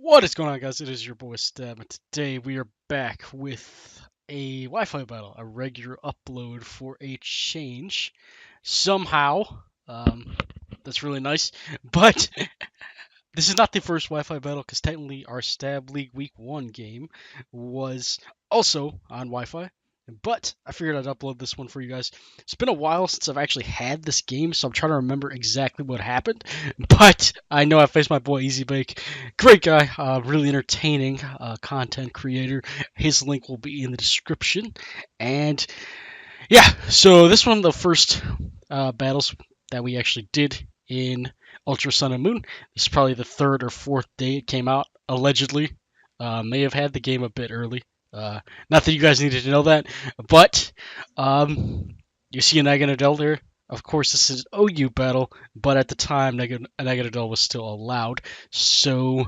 What is going on, guys? It is your boy Stab, and today we are back with a Wi-Fi battle, a regular upload for a change. Somehow, that's really nice, but this is not the first Wi-Fi battle because technically our Stab League Week 1 game was also on Wi-Fi. But I figured I'd upload this one for you guys. It's been a while since I've actually had this game, so I'm trying to remember exactly what happened. But I know I faced my boy EZBake. Great guy, really entertaining content creator. His link will be in the description. And yeah, so this one of the first battles that we actually did in Ultra Sun and Moon. This is probably the third or fourth day it came out, allegedly. May have had the game a bit early. Not that you guys needed to know that, but you see a Naganadel there. Of course, this is OU battle, but at the time, Naganadel was still allowed. So,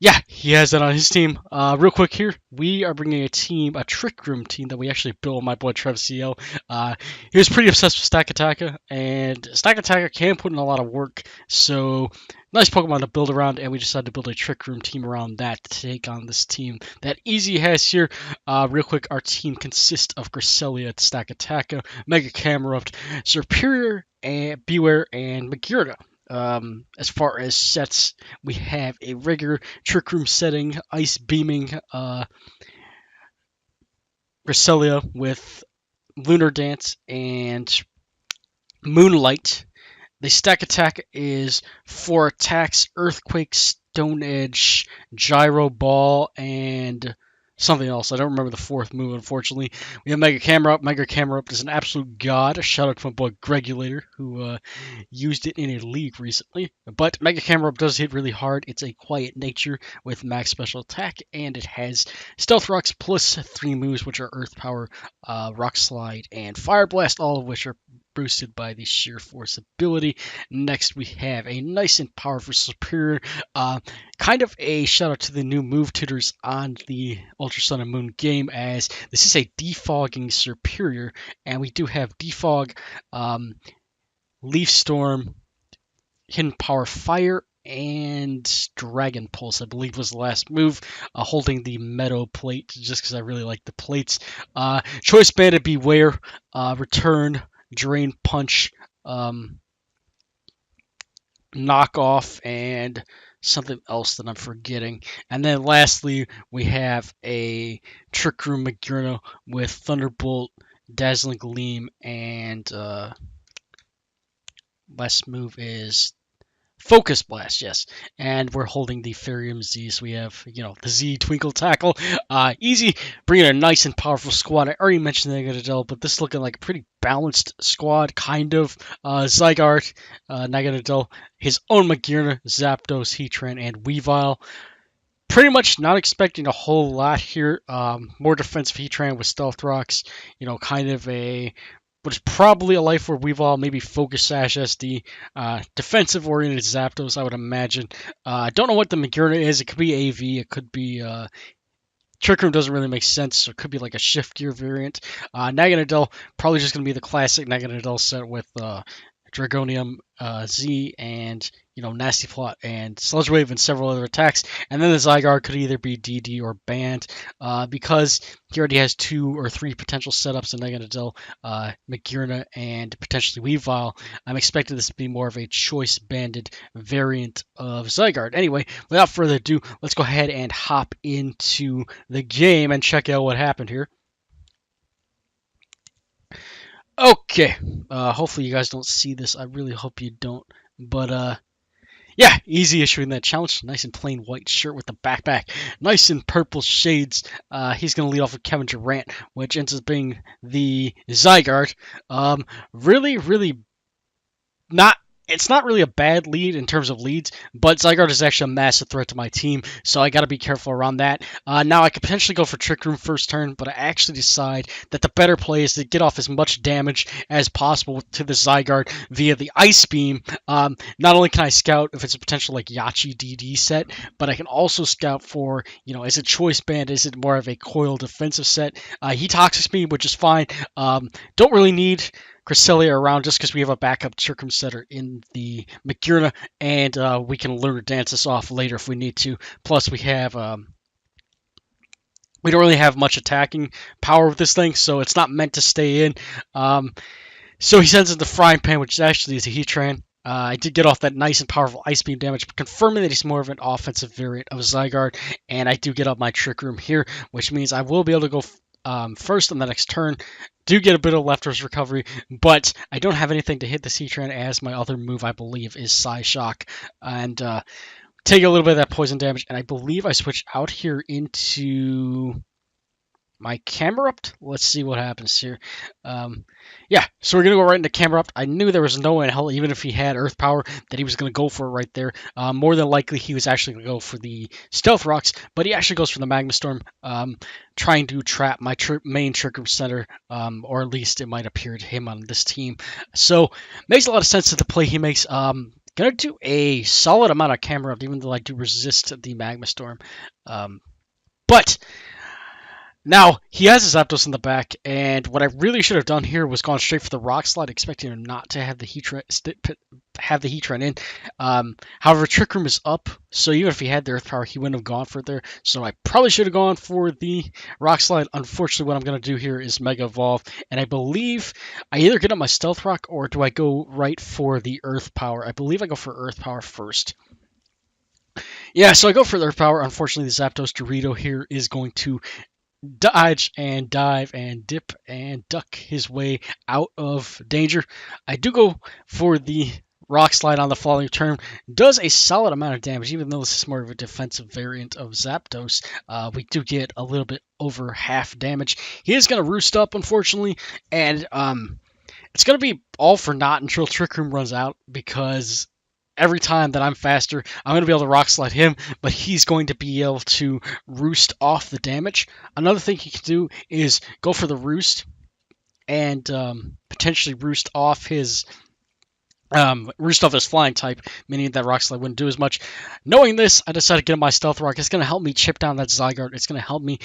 yeah, he has that on his team. Real quick here, we are bringing a Trick Room team that we actually built with my boy Trev CL. He was pretty obsessed with Stakataka, and Stakataka can put in a lot of work, so nice Pokemon to build around, and we decided to build a Trick Room team around that to take on this team that Easy has here. Real quick, our team consists of Cresselia, Stakataka, Mega Camerupt, Superior, and Beware, and Magirda. As far as sets, we have a regular Trick Room setting, Ice Beaming, Cresselia with Lunar Dance and Moonlight. The stack attack is 4 attacks, Earthquake, Stone Edge, Gyro Ball, and something else. I don't remember the fourth move, unfortunately. We have Mega Camerupt. Mega Camerupt is an absolute god. A shout out to my boy Gregulator, who used it in a league recently. But Mega Camerupt does hit really hard. It's a quiet nature with max special attack, and it has Stealth Rocks plus 3 moves, which are Earth Power, Rock Slide, and Fire Blast, all of which are boosted by the Sheer Force ability. Next, we have a nice and powerful Superior. Kind of a shout out to the new move tutors on the Ultra Sun and Moon game, as this is a defogging Superior, and we do have Defog, Leaf Storm, Hidden Power Fire, and Dragon Pulse, I believe, was the last move, holding the Meadow Plate, just because I really like the plates. Choice Bandit, Beware, Return, Drain Punch, Knock Off, and something else that I'm forgetting. And then lastly, we have a Trick Room Magirna with Thunderbolt, Dazzling Gleam, and last move is Focus Blast, yes. And we're holding the Ferium Z, so we have, the Z Twinkle Tackle. Easy, bringing a nice and powerful squad. I already mentioned Naganadel, but this is looking like a pretty balanced squad, kind of. Zygarde, Naganadel, his own Magirna, Zapdos, Heatran, and Weavile. Pretty much not expecting a whole lot here. More defensive Heatran with Stealth Rocks, kind of a... but it's probably a Life Orb Weavile, maybe Focus Sash SD, defensive-oriented Zapdos, I would imagine. I don't know what the Magirna is. It could be AV, it could be... Trick Room doesn't really make sense, so it could be like a Shift Gear variant. Naganadel, probably just going to be the classic Naganadel set with Dragonium Z and Nasty Plot and Sludge Wave and several other attacks. And then the Zygarde could either be DD or banned because he already has 2 or 3 potential setups in Naganadel, Magirna, and potentially Weavile. I'm expecting this to be more of a choice banded variant of Zygarde. Anyway, without further ado, let's go ahead and hop into the game and check out what happened here. Okay, hopefully you guys don't see this. I really hope you don't. But, yeah, easy issuing that challenge. Nice and plain white shirt with the backpack. Nice and purple shades. He's going to lead off with Kevin Durant, which ends up being the Zygarde. Really not... It's not really a bad lead in terms of leads, but Zygarde is actually a massive threat to my team, so I got to be careful around that. Now, I could potentially go for Trick Room first turn, but I actually decide that the better play is to get off as much damage as possible to the Zygarde via the Ice Beam. Not only can I scout if it's a potential like Yachi DD set, but I can also scout for, is it choice band, is it more of a coil defensive set? He toxics me, which is fine. Don't really need Cresselia around just because we have a backup Trick Setter in the Magurna, and we can learn to dance this off later if we need to. Plus, we don't really have much attacking power with this thing, so it's not meant to stay in. So he sends in the Frying Pan, which actually is a Heatran. I did get off that nice and powerful Ice Beam damage, confirming that he's more of an offensive variant of Zygarde, and I do get up my Trick Room here, which means I will be able to go first on the next turn. Do get a bit of leftovers recovery, but I don't have anything to hit the Heatran, as my other move, I believe, is Psyshock, and take a little bit of that poison damage, and I believe I switch out here into my Camerupt. Let's see what happens here. Yeah, so we're going to go right into Camerupt. I knew there was no way in hell, even if he had Earth Power, that he was going to go for it right there. More than likely, he was actually going to go for the Stealth Rocks, but he actually goes for the Magma Storm, trying to trap my main Trick Room Center, or at least it might appear to him on this team. So, makes a lot of sense to the play he makes. Gonna do a solid amount of Camerupt, even though I do resist the Magma Storm. But now, he has his Zapdos in the back, and what I really should have done here was gone straight for the Rock Slide, expecting him not to have the Heatran in. However, Trick Room is up, so even if he had the Earth Power, he wouldn't have gone for it there. So I probably should have gone for the Rock Slide. Unfortunately, what I'm going to do here is Mega Evolve, and I believe I either get up my Stealth Rock, or do I go right for the Earth Power? I believe I go for Earth Power first. Yeah, so I go for the Earth Power. Unfortunately, the Zapdos Dorito here is going to dodge and dive and dip and duck his way out of danger. I do go for the Rock Slide on the following turn. Does a solid amount of damage, even though this is more of a defensive variant of Zapdos. We do get a little bit over half damage. He is going to roost up, unfortunately, and it's going to be all for naught until Trick Room runs out, because every time that I'm faster, I'm going to be able to Rock Slide him, but he's going to be able to roost off the damage. Another thing he can do is go for the roost and potentially roost off his flying type, meaning that Rock Slide wouldn't do as much. Knowing this, I decided to get my Stealth Rock. It's going to help me chip down that Zygarde. It's going to help me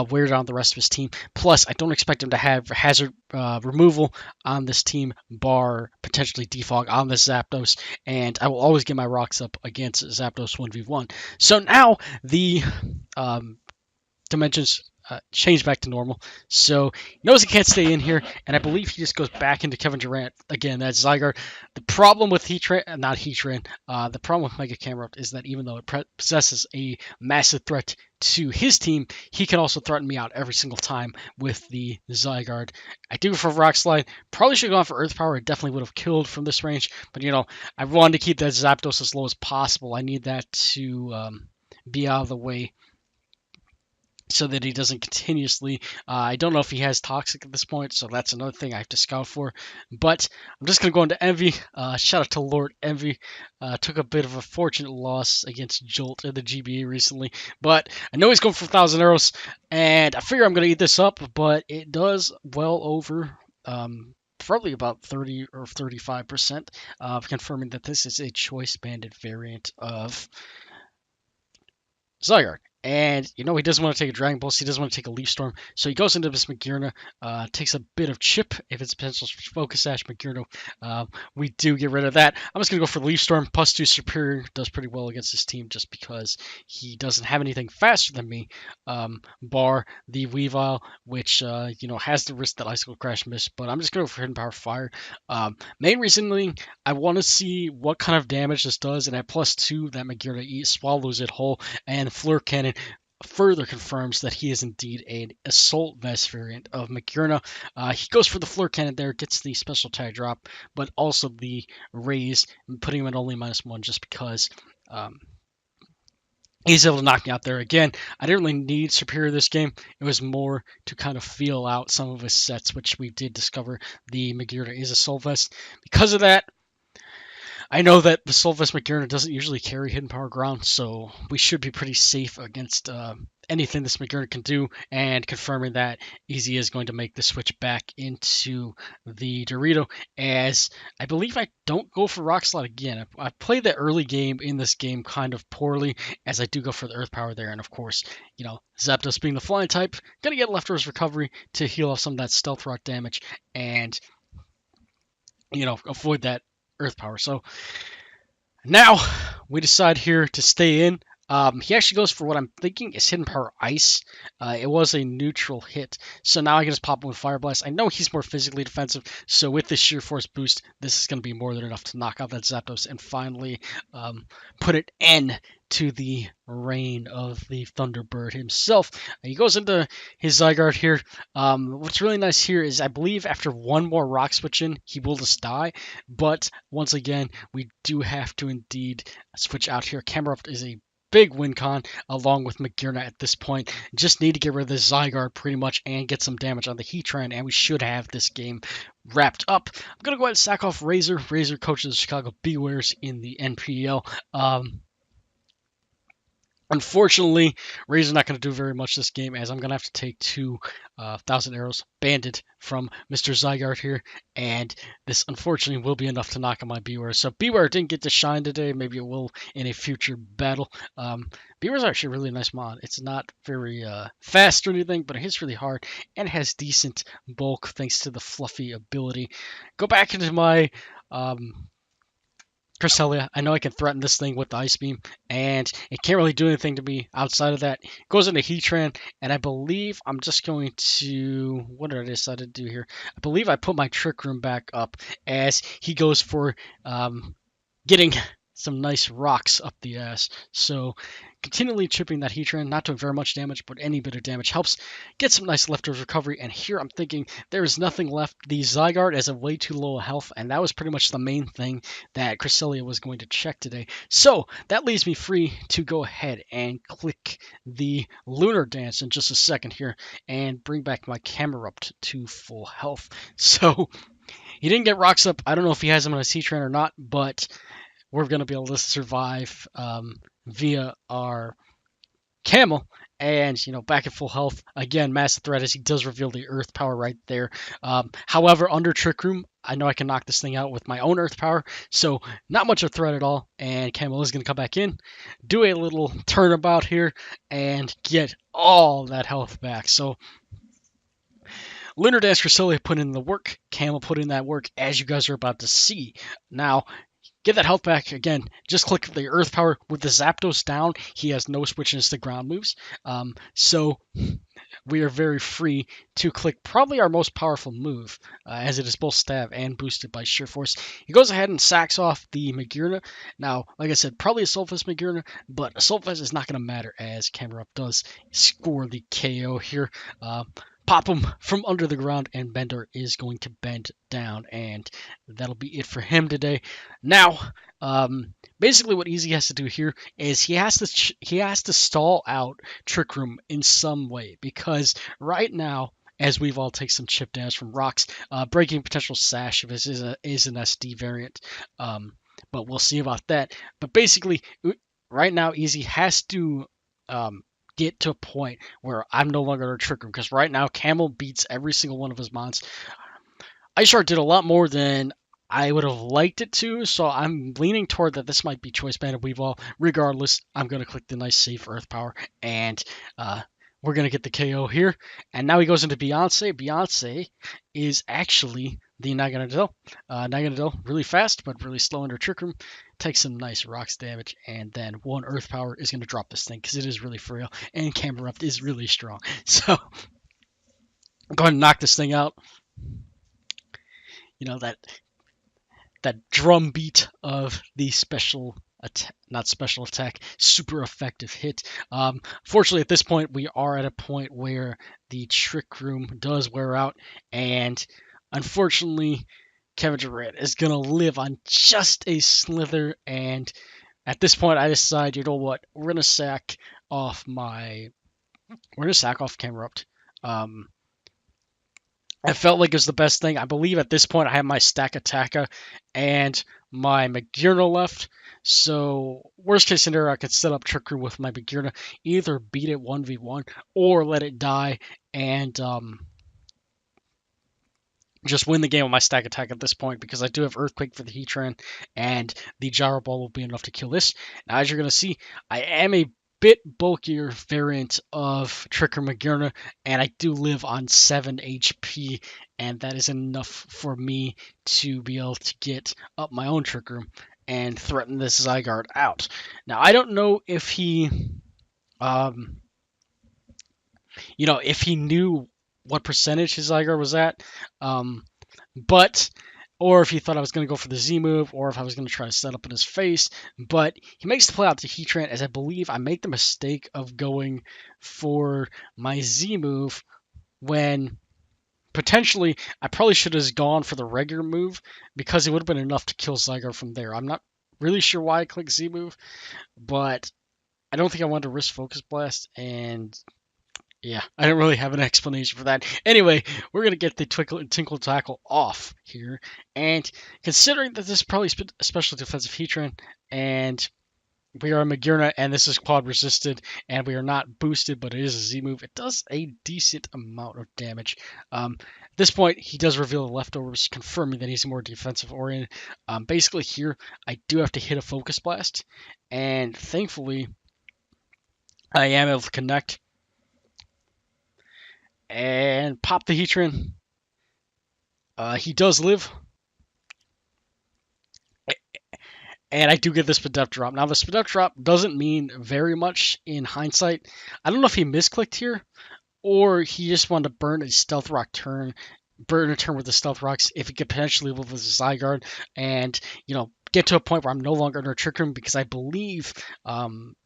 wear down the rest of his team. Plus, I don't expect him to have hazard removal on this team, bar potentially defog on this Zapdos, and I will always get my rocks up against Zapdos 1v1. So now the dimensions change back to normal. So he knows he can't stay in here, and I believe he just goes back into Kevin Durant again. That's Zygarde. The problem with the problem with Mega Camerupt is that even though it possesses a massive threat to his team, he can also threaten me out every single time with the Zygarde. I do for Rock Slide. Probably should have gone for Earth Power. It definitely would have killed from this range, but I wanted to keep that Zapdos as low as possible. I need that to be out of the way, so that he doesn't continuously. I don't know if he has Toxic at this point, so that's another thing I have to scout for. But I'm just going to go into Envy. Shout out to Lord Envy. Took a bit of a fortunate loss against Jolt in the GBA recently. But I know he's going for 1,000 arrows, and I figure I'm going to eat this up, but it does well over probably about 30 or 35%, confirming that this is a choice banded variant of Zygarde. And, he doesn't want to take a Dragon Pulse. He doesn't want to take a Leaf Storm. So he goes into this Magurna, takes a bit of chip. If it's potential Focus Sash Magurna, we do get rid of that. I'm just going to go for Leaf Storm. Plus 2 Superior does pretty well against this team just because he doesn't have anything faster than me, bar the Weavile, which, has the risk that Icicle Crash miss. But I'm just going to go for Hidden Power Fire. Main reasoning, I want to see what kind of damage this does. And at plus 2, that Magurna swallows it whole. And Fleur Cannon further confirms that he is indeed an Assault Vest variant of Magurna. He goes for the Fleur Cannon there, gets the special tag drop, but also the raise, putting him at only -1 just because he's able to knock me out there. Again, I didn't really need Superior this game. It was more to kind of feel out some of his sets, which we did discover the Magurna is Assault Vest. Because of that, I know that the Solvest Magurna doesn't usually carry Hidden Power Ground, so we should be pretty safe against anything this Magurna can do, and confirming that Easy is going to make the switch back into the Dorito, as I believe I don't go for Rock Slide again. I played the early game in this game kind of poorly, as I do go for the Earth Power there, and of course, Zapdos being the flying type, gonna get Leftovers Recovery to heal off some of that Stealth Rock damage, and avoid that earth power. So now we decide here to stay in. He actually goes for what I'm thinking is hidden power ice. It was a neutral hit, so now I can just pop him with fire blast. I know he's more physically defensive, so with this sheer force boost, this is going to be more than enough to knock out that Zapdos and finally put an end to the reign of the Thunderbird himself. He goes into his Zygarde here. What's really nice here is I believe after one more rock switch in, he will just die. But once again, we do have to indeed switch out here. Camerupt is a big win con along with Magearna at this point. Just need to get rid of this Zygarde pretty much and get some damage on the Heatran, and we should have this game wrapped up. I'm going to go ahead and sack off Razor. Razor coaches the Chicago Bewares in the NPL. Unfortunately, Razor's not going to do very much this game, as I'm going to have to take 2,000 arrows banded from Mr. Zygarde here, and this unfortunately will be enough to knock out my Beware. So Beware didn't get to shine today. Maybe it will in a future battle. Beware's actually a really nice mod. It's not very fast or anything, but it hits really hard and has decent bulk thanks to the fluffy ability. Go back into my Cresselia. I know I can threaten this thing with the Ice Beam, and it can't really do anything to me outside of that. It goes into Heatran, and I believe I'm just going to... What did I decide to do here? I believe I put my Trick Room back up as he goes for getting some nice rocks up the ass. So continually chipping that Heatran, not doing very much damage, but any bit of damage helps. Get some nice leftovers recovery, and here I'm thinking there is nothing left. The Zygarde is a way too low health, and that was pretty much the main thing that Cresselia was going to check today. So that leaves me free to go ahead and click the Lunar Dance in just a second here and bring back my Camerupt to full health. So he didn't get rocks up. I don't know if he has them on his Heatran or not, but we're going to be able to survive via our Camel. And, back at full health. Again, massive threat as he does reveal the Earth Power right there. However, under Trick Room, I know I can knock this thing out with my own Earth Power. So, not much of a threat at all. And Camel is going to come back in, do a little turnabout here, and get all that health back. So, Lunar Dance Cresselia put in the work. Camel put in that work, as you guys are about to see. Now, get that health back. Again, just click the Earth Power. With the Zapdos down, he has no switches to ground moves. So we are very free to click probably our most powerful move, as it is both stab and boosted by sheer force. He goes ahead and sacks off the Magearna. Now, like I said, probably a Assault Vest Magearna, but Assault Vest is not going to matter as Camerupt does score the KO here. Pop him from under the ground, and Bender is going to bend down, and that'll be it for him today. Now, basically what Easy has to do here is he has to stall out Trick Room in some way, because right now, as we've all taken some chip damage from rocks, breaking potential sash if this is an SD variant, but we'll see about that. But basically, right now, Easy has to get to a point where I'm no longer a Trick Room, because right now Camel beats every single one of his mons. Ice Shard did a lot more than I would have liked it to, so I'm leaning toward that this might be Choice Band of Weavile. Regardless, I'm going to click the nice safe Earth Power, and we're going to get the KO here. And now he goes into Beyonce. Beyonce is actually the Naganadel. Naganadel, really fast, but really slow under Trick Room. Takes some nice rocks damage, and then one Earth Power is going to drop this thing, because it is really frail, and Camerupt is really strong. So, go ahead and knock this thing out. That drum beat of the special attack, not special attack, super effective hit. Fortunately, at this point, we are at a point where the Trick Room does wear out, and unfortunately, Kevin Durant is going to live on just a slither, and at this point, I decide, you know what, we're going to sack off Camerupt. I felt like it was the best thing. I believe at this point I have my Stakataka and my Magearna left. So, worst case scenario, I could set up Trick Room with my Magearna, either beat it 1v1 or let it die and just win the game with my Stakataka at this point, because I do have Earthquake for the Heatran, and the Gyro Ball will be enough to kill this. Now, as you're going to see, I am a bit bulkier variant of Tricker Magurna, and I do live on 7 HP, and that is enough for me to be able to get up my own Trick Room and threaten this Zygarde out. Now, I don't know if he, if he knew what percentage his Zygarde was at, but or if he thought I was going to go for the Z move, or if I was going to try to set up in his face. But he makes the play out to Heatran, as I believe I make the mistake of going for my Z move when potentially I probably should have gone for the regular move, because it would have been enough to kill Zygarde from there. I'm not really sure why I clicked Z move, but I don't think I wanted to risk Focus Blast, and yeah, I don't really have an explanation for that. Anyway, we're going to get the Tinkle Tackle off here. And considering that this is probably a special defensive Heatran, and we are a Magurna, and this is quad resisted, and we are not boosted, but it is a Z move, it does a decent amount of damage. At this point, he does reveal the leftovers, confirming that he's more defensive oriented. Basically here, I do have to hit a Focus Blast, and thankfully, I am able to connect and pop the Heatran. He does live, and I do get the Spadef drop. Now, the Spadef drop doesn't mean very much in hindsight. I don't know if he misclicked here, or he just wanted to burn a Stealth Rock turn, burn a turn with the Stealth Rocks if he could potentially live with his Zygarde, and, get to a point where I'm no longer under a Trick Room, because I believe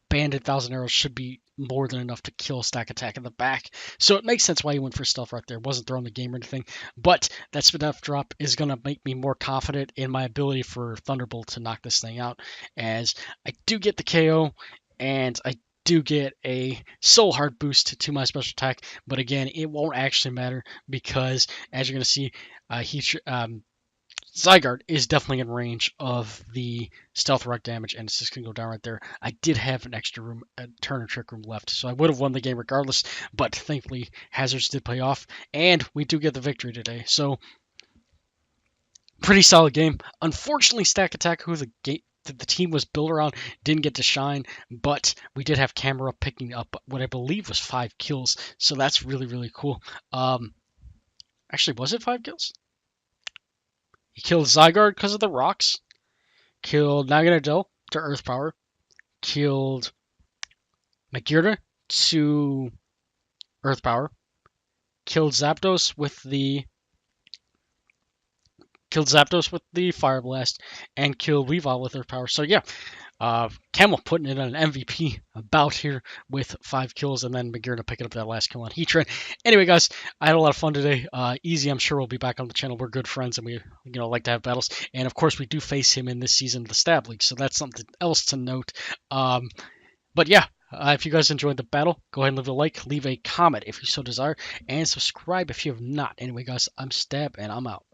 Banded Thousand Arrows should be more than enough to kill Stakataka in the back. So it makes sense why he went for Stealth right there. Wasn't throwing the game or anything. But that Spadef drop is going to make me more confident in my ability for Thunderbolt to knock this thing out, as I do get the KO, and I do get a Soul Heart boost to my special attack. But again, it won't actually matter, because as you're going to see, Zygarde is definitely in range of the Stealth Rock damage, and it's just going to go down right there. I did have an extra room, a turn or Trick Room left, so I would have won the game regardless, but thankfully Hazards did pay off, and we do get the victory today. So, pretty solid game. Unfortunately, Stakataka, who the team was built around, didn't get to shine, but we did have Camerupt picking up what I believe was 5 kills, so that's really, really cool. Actually, was it 5 kills? He killed Zygarde because of the rocks. Killed Naganadel to Earth Power. Killed Magurna to Earth Power. Killed Zapdos with the Fire Blast, and killed Weavile with Earth Power. So yeah, Camel putting it on an MVP bout here with 5 kills, and then Magurna picking up that last kill on Heatran. Anyway, guys, I had a lot of fun today. Easy, I'm sure, will be back on the channel. We're good friends, and we like to have battles. And of course, we do face him in this season of the Stab League, so that's something else to note. But yeah, if you guys enjoyed the battle, go ahead and leave a like, leave a comment if you so desire, and subscribe if you have not. Anyway, guys, I'm Stab, and I'm out.